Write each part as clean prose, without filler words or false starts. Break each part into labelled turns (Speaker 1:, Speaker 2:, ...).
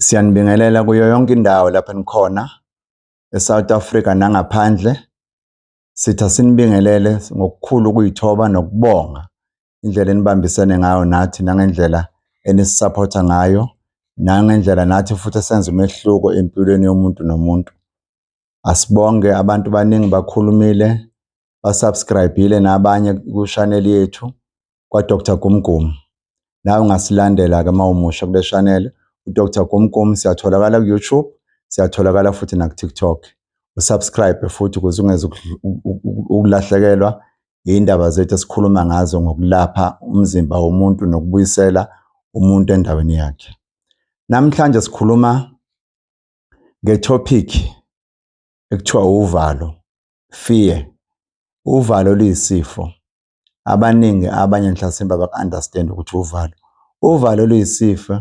Speaker 1: Siyanibingelela kuyo yonke indawo lapha nikhona eSouth Africa nangaphandle. Sithi asinibingelele ngokukhulu ukuyithoba nokubonga indlela enibambisene ngayo nathi nangendlela enisupporta ngayo nangendlela nathi futhi esenza umehluko empilweni yomuntu nomuntu. Asibonge abantu baningi bakhulumile, basubscribeile nabanye ku-channel yethu kwa-Dr. Gumgum. Nawe ungasilandela-ke mawumusha kule channel. uDr. Gumgum siyatholakala ku-YouTube, siyatholakala futhi naku-TikTok. Usubscribe futhi ukuze ungeze ukulahlekelwa indaba zethu esikhuluma ngazo ngokulapha umzimba womuntu nokubuyisela umuntu endaweni yakhe. Namhlanje sikhuluma ngetopic ekuthiwa uvalo, fear. Uvalo luyisifo. Abaningi abanye mhlasimbe abaku-understand ukuthi uvalo. Uvalo luyisifo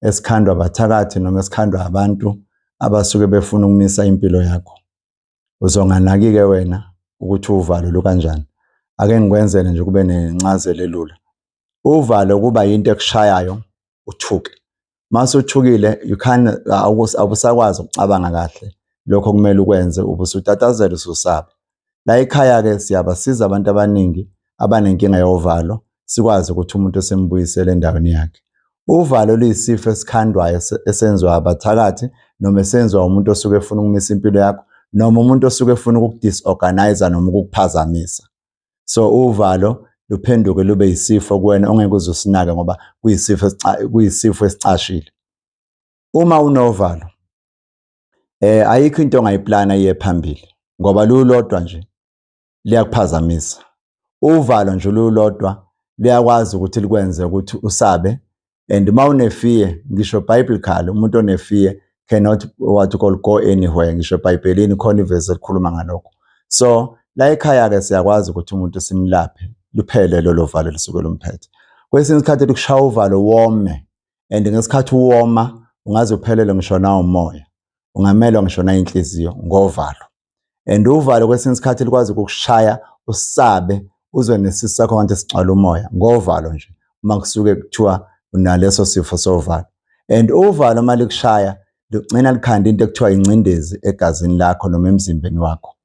Speaker 1: esikhandwa abathakathi noma esikhandwa abantu abasuke befuna ukumisa impilo yakho. Uzonganaki-ke wena ukuthi uvalo lukanjani. Ake ngikwenzele nje kube nencazelo elula. Uvalo kuba yinto ekushayayo uthuke. Mase uthukile awusakwazi ukucabanga kahle lokho kumele ukwenze, ubusutatazela ususaba. La ekhaya-ke siyabasiza abantu abaningi abanenkinga yovalo sikwazi ukuthi umuntu esimbuyisele endaweni yakhe. Uvalo luyisifo esikhandwayo esenziwa abathakathi noma esenziwa umuntu osuke efuna ukumisa impilo yakho noma umuntu osuke efuna ukuku-disorganize noma ukukuphazamisa. So uvalo luphenduke lube yisifo kuwena ongeke uze usinake ngoba kuyisifo esicashile. Uma unovalo ayikho into ongayiplana iye phambili ngoba lulodwa nje liyakuphazamisa. Uvalo nje lulodwa liyakwazi ukuthi likwenze ukuthi usabe. And uma une-fear, ngisho biblical, umuntu one-fear cannot what you call go anywhere. Ngisho eBhayibhelini khona ivesi elikhuluma ngalokho. So la ekhaya-ke siyakwazi ukuthi umuntu simlaphe luphele lolo valo lisuke lumphethe. Kwesinye isikhathi likushaya uvalo wome, and ngesikhathi uwoma ungaze uphelele ngisho nawo umoya, ungamelwa ngisho nayinhliziyo ngovalo. And uvalo kwesinye isikhathi likwazi ukukushaya usabe uzwe nesisi sakho ngathi sigcwala umoya ngovalo nje uma kusuke kuthiwa unaleso sifo sovalo. And uvalo uma likushaya ligcina likhanda into ekuthiwa ingcindezi egazini lakho noma emzimbeni wakho.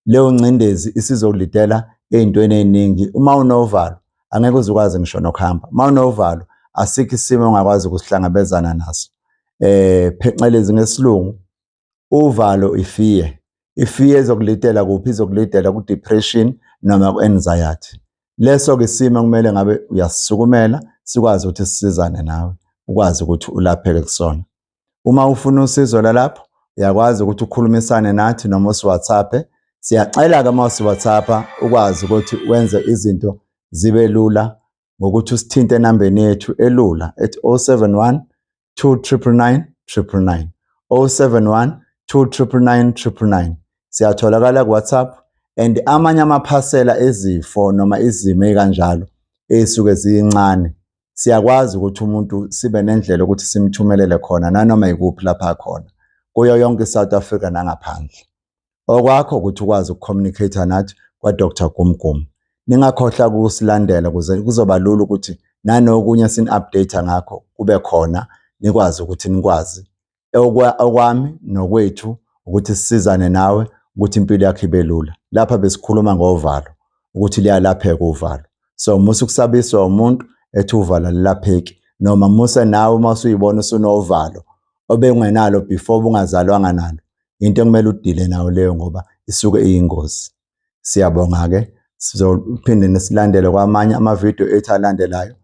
Speaker 1: Leyo ngcindezi isizokulidela ey'ntweni ey'ningi. Uma unovalo angeke uzukwazi ngisho nokuhamba. Uma unovalo asikho isimo ongakwazi ukusihlangabezana naso. Phecelezi ngesiLungu uvalo ifear. Ifear izokulidela kuphi? Izokulidela ku-depression noma ku-anxiety. Leso-ke isimo kumele ngabe uyasisukumela sikwazi ukuthi sisizane nawe ukwazi ukuthi ulapheke kusona. Uma ufuna usizo lalapho uyakwazi ukuthi ukhulumisane nathi noma usiWhatsApp. Siyacela-ke uma usiWhatsApp ukwazi ukuthi wenze izinto zibe lula ngokuthi usithinte enambeni yethu elula ethi 071 299 999 071 299 999. Siyatholakala ku-WhatsApp. And amanye amaphasela ezifo noma izimo ey'kanjalo ey'suke ziyincane siyakwazi ukuthi umuntu sibe nendlela ukuthi simthumelele khona nanoma yikuphi lapha khona kuyo yonke iSouth Africa nangaphandle. Okwakho ukuthi ukwazi ukucommunicate nathi kwa-Dr. Gumgum. Ningakhohlwa ukusilandela ukuze kuzoba lula ukuthi nanokunye sini-update ngakho kube khona nikwazi ukuthi nikwazi. Okwami nokwethu ukuthi sisizane nawe ukuthi impilo yakho ibe lula. Lapha besikhuluma ngovalo ukuthi liyalapheka uvalo. So musu kusabiswa umuntu ethi uvalo alilapheki noma musa nawe uma usuyibona usunovalo obengenalo before ungazalwanga nalo, into ekumele udile nayo leyo ngoba isuke iyingozi. Siyabonga-ke, sizophinde nesilandele kwamanye amavidiyo ethu alandelayo.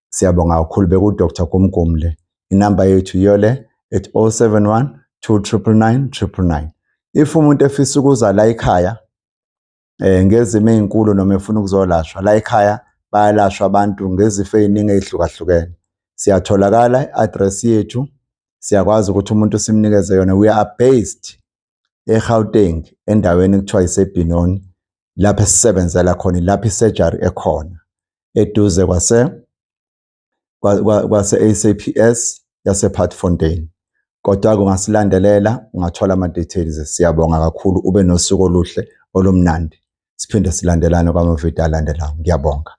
Speaker 1: Siyabonga kakhulu beku-Dr. Gumgum le. Inamba yethu iyo le ethi 071 299 999. If umuntu efisa ukuza la ekhaya ngezimo ey'nkulu noma efuna ukuzolashwa la ekhaya bayalashwa abantu ngezifo ey'ningi ey'hlukahlukene. Siyatholakala i-address yethu, siyakwazi ukuthi umuntu simnikeze yona. We are based eGauteng endaweni ekuthiwa iseBenoni lapho esisebenzela khona, lapho i-surgery ekhona eduze kwase-SAPS yasePartfontein. Kodwa-ke ungasilandelela ungathola ama-details. Siyabonga kakhulu, ube nosuku oluhle olumnandi. Siphinde silandelane kwamavidiyo alandelayo. Ngiyabonga.